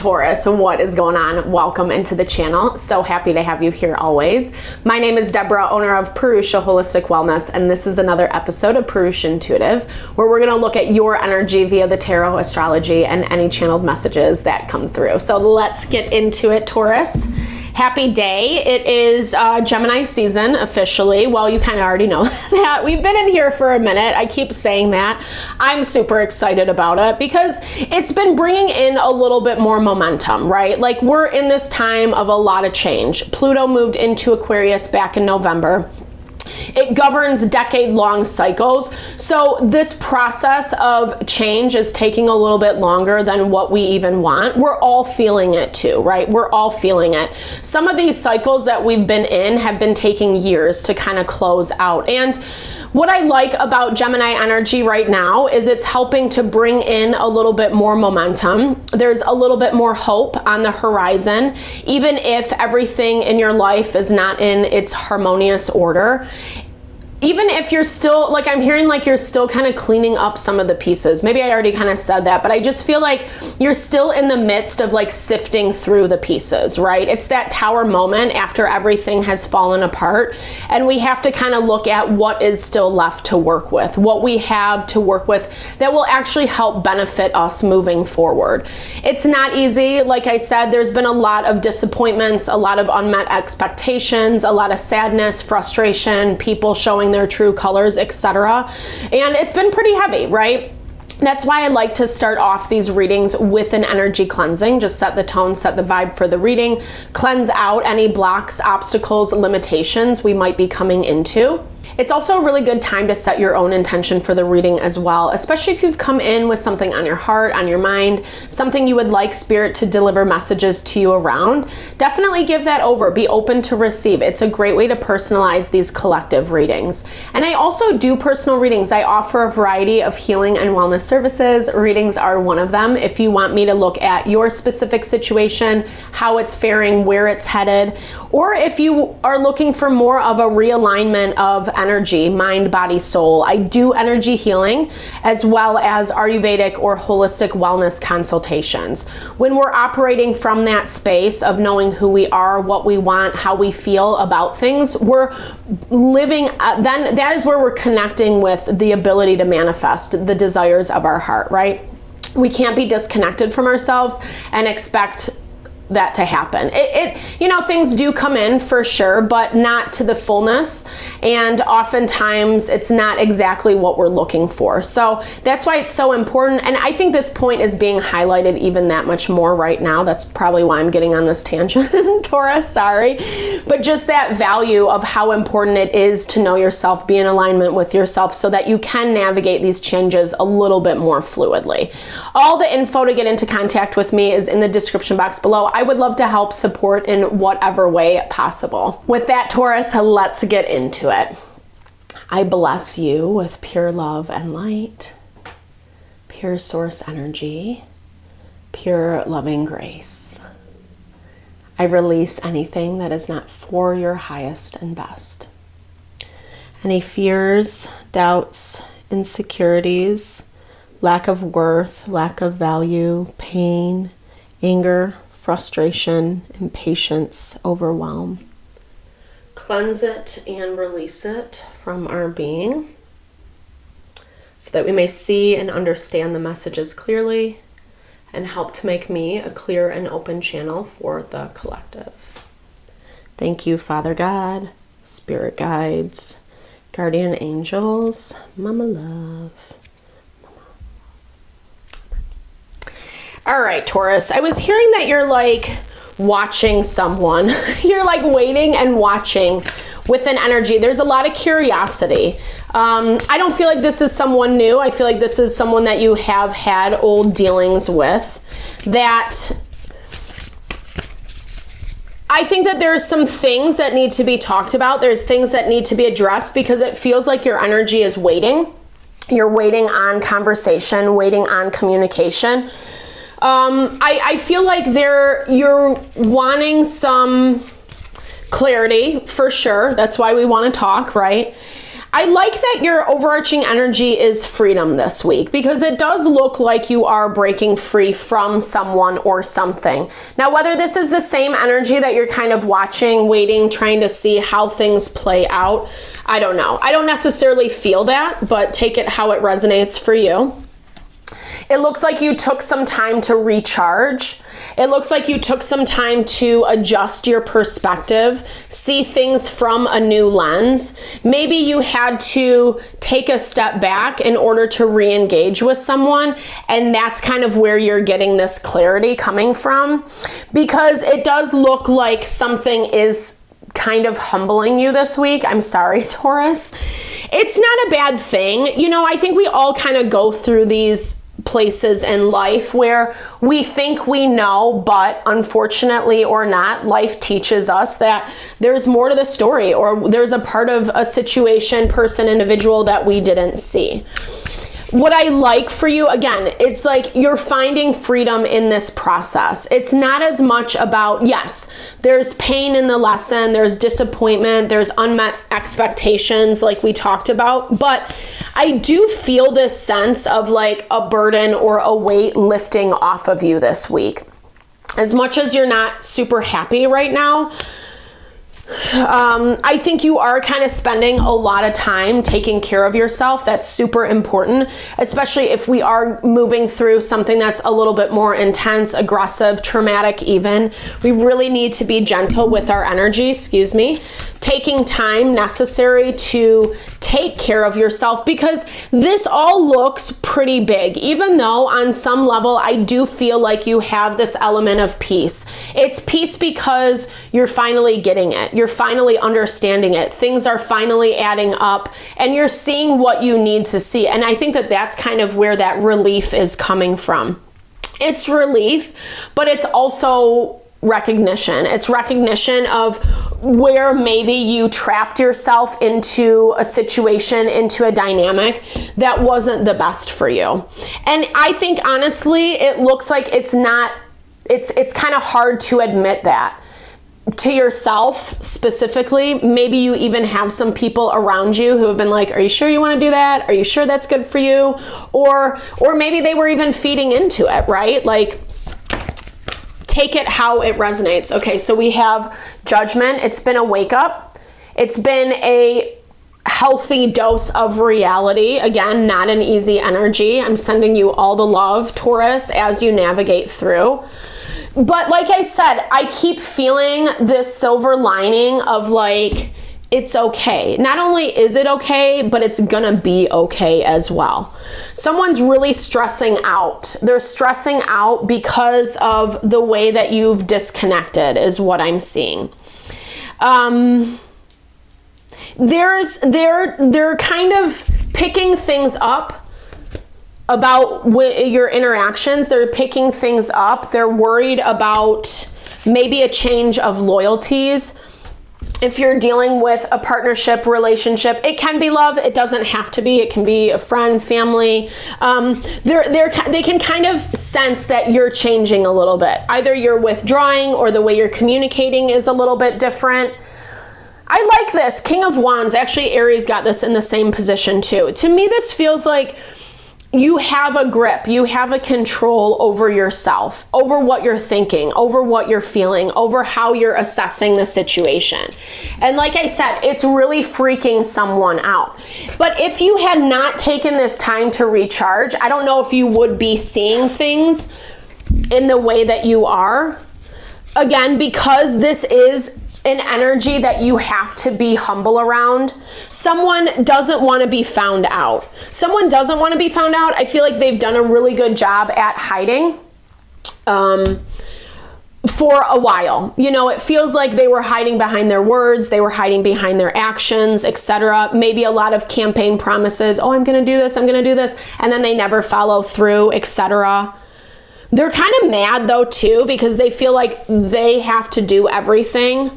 Taurus, what is going on? Welcome into the channel. So happy to have you here always. My name is Deborah, owner of Purusha Holistic Wellness, and this is another episode of Purusha Intuitive, where we're going to look at your energy via the tarot, astrology, and any channeled messages that come through. So let's get into it, Taurus. Happy day. It is Gemini season officially. Well, you kind of already know that. We've been in here for a minute. I keep saying that. I'm super excited about it because it's been bringing in a little bit more momentum, right? Like we're in this time of a lot of change. Pluto moved into Aquarius back in November. It governs decade-long cycles. So this process of change is taking a little bit longer than what we even want. We're all feeling it too, right? We're all feeling it. Some of these cycles that we've been in have been taking years to kind of close out. And what I like about Gemini energy right now is it's helping to bring in a little bit more momentum. There's a little bit more hope on the horizon, even if everything in your life is not in its harmonious order. Even if you're still, like I'm hearing like you're still kind of cleaning up some of the pieces. Maybe I already kind of said that, but I just feel like you're still in the midst of like sifting through the pieces, right? It's that tower moment after everything has fallen apart. And we have to kind of look at what is still left to work with, what we have to work with that will actually help benefit us moving forward. It's not easy. Like I said, there's been a lot of disappointments, a lot of unmet expectations, a lot of sadness, frustration, people showing their true colors, etc. And it's been pretty heavy, right? That's why I like to start off these readings with an energy cleansing. Just set the tone, set the vibe for the reading, cleanse out any blocks, obstacles, limitations we might be coming into. It's also a really good time to set your own intention for the reading as well, especially if you've come in with something on your heart, on your mind, something you would like Spirit to deliver messages to you around. Definitely give that over. Be open to receive. It's a great way to personalize these collective readings. And I also do personal readings. I offer a variety of healing and wellness services. Readings are one of them. If you want me to look at your specific situation, how it's faring, where it's headed, or if you are looking for more of a realignment of energy, mind, body, soul. I do energy healing as well as Ayurvedic or holistic wellness consultations. When we're operating from that space of knowing who we are, what we want, how we feel about things, we're living, then that is where we're connecting with the ability to manifest the desires of our heart, right? We can't be disconnected from ourselves and expect that to happen. You know, things do come in for sure, but not to the fullness. And oftentimes it's not exactly what we're looking for. So that's why it's so important. And I think this point is being highlighted even that much more right now. That's probably why I'm getting on this tangent, Taurus, sorry. But just that value of how important it is to know yourself, be in alignment with yourself so that you can navigate these changes a little bit more fluidly. All the info to get into contact with me is in the description box below. I would love to help support in whatever way possible. With that, Taurus, let's get into it. I bless you with pure love and light, pure source energy, pure loving grace. I release anything that is not for your highest and best. Any fears, doubts, insecurities, lack of worth, lack of value, pain, anger, frustration, impatience, overwhelm. Cleanse it and release it from our being so that we may see and understand the messages clearly and help to make me a clear and open channel for the collective. Thank you, Father God, Spirit guides, guardian angels, Mama Love. All right, Taurus, I was hearing that you're like watching someone. You're like waiting and watching with an energy. There's a lot of curiosity. I don't feel like this is someone new. I feel like this is someone that you have had old dealings with. That I think that there's some things that need to be talked about. There's things that need to be addressed because it feels like your energy is waiting. You're waiting on conversation, waiting on communication. I feel like you're wanting some clarity for sure. That's why we want to talk, right? I like that your overarching energy is freedom this week, because it does look like you are breaking free from someone or something. Now, whether this is the same energy that you're kind of watching, waiting, trying to see how things play out, I don't know. I don't necessarily feel that, but take it how it resonates for you. It looks like you took some time to recharge. It looks like you took some time to adjust your perspective, see things from a new lens. Maybe you had to take a step back in order to re-engage with someone, and that's kind of where you're getting this clarity coming from, because it does look like something is kind of humbling you this week. I'm sorry, Taurus. It's not a bad thing. You know, I think we all kind of go through these places in life where we think we know, but unfortunately or not, life teaches us that there's more to the story, or there's a part of a situation, person, individual that we didn't see. What I like for you, again, it's like you're finding freedom in this process. It's not as much about, yes, there's pain in the lesson, there's disappointment, there's unmet expectations like we talked about, but I do feel this sense of like a burden or a weight lifting off of you this week. As much as you're not super happy right now, I think you are kind of spending a lot of time taking care of yourself. That's super important, especially if we are moving through something that's a little bit more intense, aggressive, traumatic even. We really need to be gentle with our energy, taking time necessary to take care of yourself, because this all looks pretty big, even though on some level I do feel like you have this element of peace. It's peace because you're finally getting it. You're finally understanding it. Things are finally adding up, and you're seeing what you need to see. And I think that that's kind of where that relief is coming from. It's relief, but it's also recognition. It's recognition of where maybe you trapped yourself into a situation, into a dynamic that wasn't the best for you. And I think honestly, it looks like it's kind of hard to admit that to yourself specifically. Maybe you even have some people around you who have been like, are you sure you want to do that? Are you sure that's good for you? Or maybe they were even feeding into it, right? Like, take it how it resonates. Okay, so we have Judgment. It's been a wake up. It's been a healthy dose of reality. Again, not an easy energy. I'm sending you all the love, Taurus, as you navigate through. But like I said, I keep feeling this silver lining of like, it's okay. Not only is it okay, but it's gonna be okay as well. Someone's really stressing out. They're stressing out because of the way that you've disconnected is what I'm seeing. They're kind of picking things up about your interactions. They're picking things up. They're worried about maybe a change of loyalties. If you're dealing with a partnership, relationship, it can be love. It doesn't have to be. It can be a friend, family. They can kind of sense that you're changing a little bit. Either you're withdrawing or the way you're communicating is a little bit different. I like this. King of Wands. Actually, Aries got this in the same position too. To me, this feels like you have a grip, you have a control over yourself, over what you're thinking, over what you're feeling, over how you're assessing the situation. And like I said, it's really freaking someone out. But if you had not taken this time to recharge, I don't know if you would be seeing things in the way that you are. Again, because this is an energy that you have to be humble around. Someone doesn't want to be found out. Someone doesn't want to be found out. I feel like they've done a really good job at hiding for a while. You know, it feels like they were hiding behind their words, they were hiding behind their actions, etc. Maybe a lot of campaign promises. Oh, I'm going to do this, I'm going to do this. And then they never follow through, etc. They're kind of mad though too, because they feel like they have to do everything.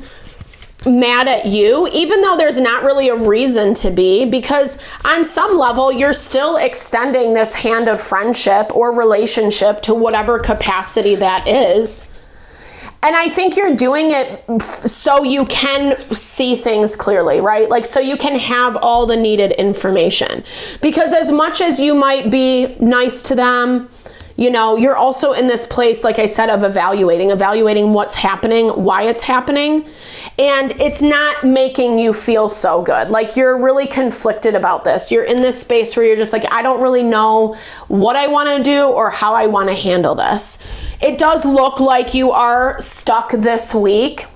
Mad at you, even though there's not really a reason to be, because on some level you're still extending this hand of friendship or relationship to whatever capacity that is. And I think you're doing it so you can see things clearly, right? Like, so you can have all the needed information. Because as much as you might be nice to them, you know, you're also in this place, like I said, of evaluating what's happening, why it's happening. And it's not making you feel so good. Like, you're really conflicted about this. You're in this space where you're just like, I don't really know what I want to do or how I want to handle this. It does look like you are stuck this week.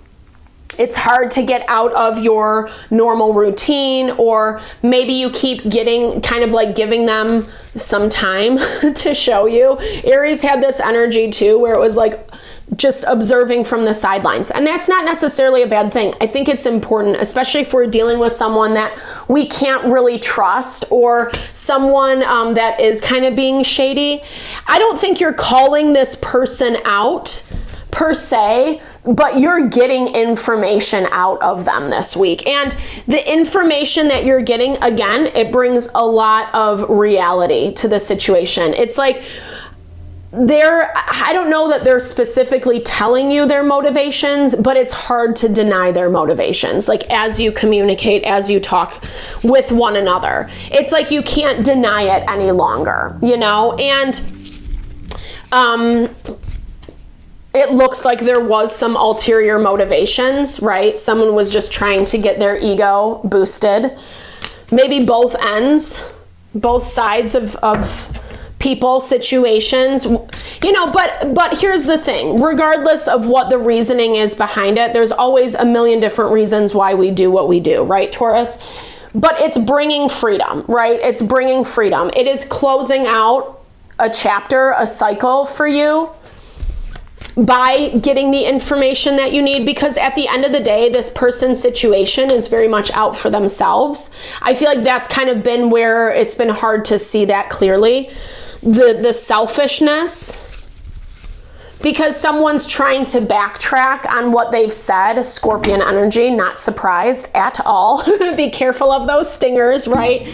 It's hard to get out of your normal routine, or maybe you keep getting kind of like giving them some time to show you. Aries had this energy too, where it was like just observing from the sidelines. And that's not necessarily a bad thing. I think it's important, especially if we're dealing with someone that we can't really trust, or someone that is kind of being shady. I don't think you're calling this person out per se, but you're getting information out of them this week. And the information that you're getting, again, it brings a lot of reality to the situation. It's like I don't know that they're specifically telling you their motivations, but it's hard to deny their motivations. Like, as you communicate, as you talk with one another, it's like you can't deny it any longer, you know? And it looks like there was some ulterior motivations, right? Someone was just trying to get their ego boosted. Maybe both ends, both sides of people, situations, you know, but here's the thing. Regardless of what the reasoning is behind it, there's always a million different reasons why we do what we do, right, Taurus? But it's bringing freedom, right? It's bringing freedom. It is closing out a chapter, a cycle for you, by getting the information that you need, because at the end of the day, this person's situation is very much out for themselves. I feel like that's kind of been where it's been hard to see that clearly. The selfishness, because someone's trying to backtrack on what they've said. Scorpion energy, not surprised at all. Be careful of those stingers, right?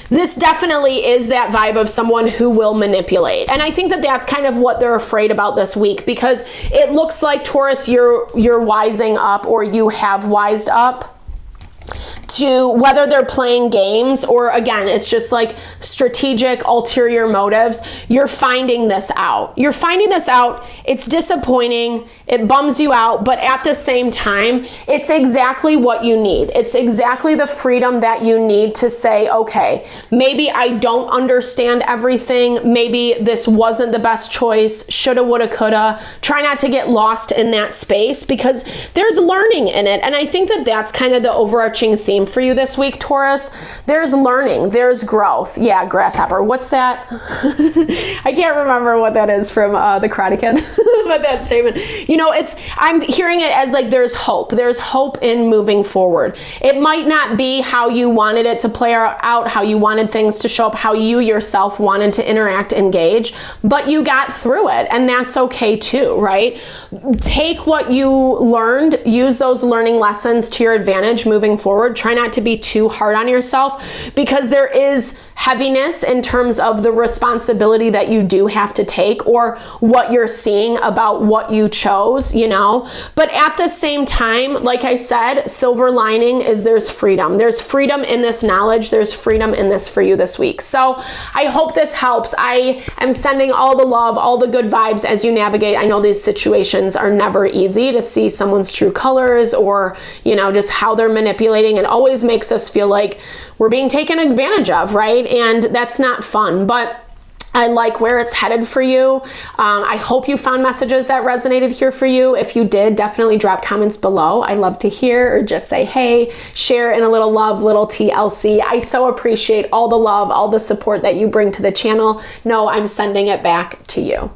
This definitely is that vibe of someone who will manipulate. And I think that that's kind of what they're afraid about this week, because it looks like, Taurus, you're wising up, or you have wised up to whether they're playing games or, again, it's just like strategic ulterior motives. You're finding this out. It's disappointing. It bums you out. But at the same time, it's exactly what you need. It's exactly the freedom that you need to say, okay, maybe I don't understand everything. Maybe this wasn't the best choice. Shoulda, woulda, coulda. Try not to get lost in that space, because there's learning in it. And I think that that's kind of the overarching theme for you this week, Taurus. There's learning, there's growth. Yeah, grasshopper. What's that? I can't remember what that is from the Karate Kid, but that statement, you know, I'm hearing it as like there's hope. There's hope in moving forward. It might not be how you wanted it to play out, how you wanted things to show up, how you yourself wanted to interact, engage, but you got through it, and that's okay too, right? Take what you learned, use those learning lessons to your advantage moving forward. Try not to be too hard on yourself, because there is heaviness in terms of the responsibility that you do have to take, or what you're seeing about what you chose, you know. But at the same time, like I said, silver lining is there's freedom. There's freedom in this knowledge. There's freedom in this for you this week. So I hope this helps. I am sending all the love, all the good vibes as you navigate. I know these situations are never easy to see someone's true colors, or, you know, just how they're manipulating. It always makes us feel like we're being taken advantage of, right? And that's not fun, but I like where it's headed for you. I hope you found messages that resonated here for you. If you did, definitely drop comments below. I love to hear, or just say, hey, share in a little love, little TLC. I so appreciate all the love, all the support that you bring to the channel. No, I'm sending it back to you.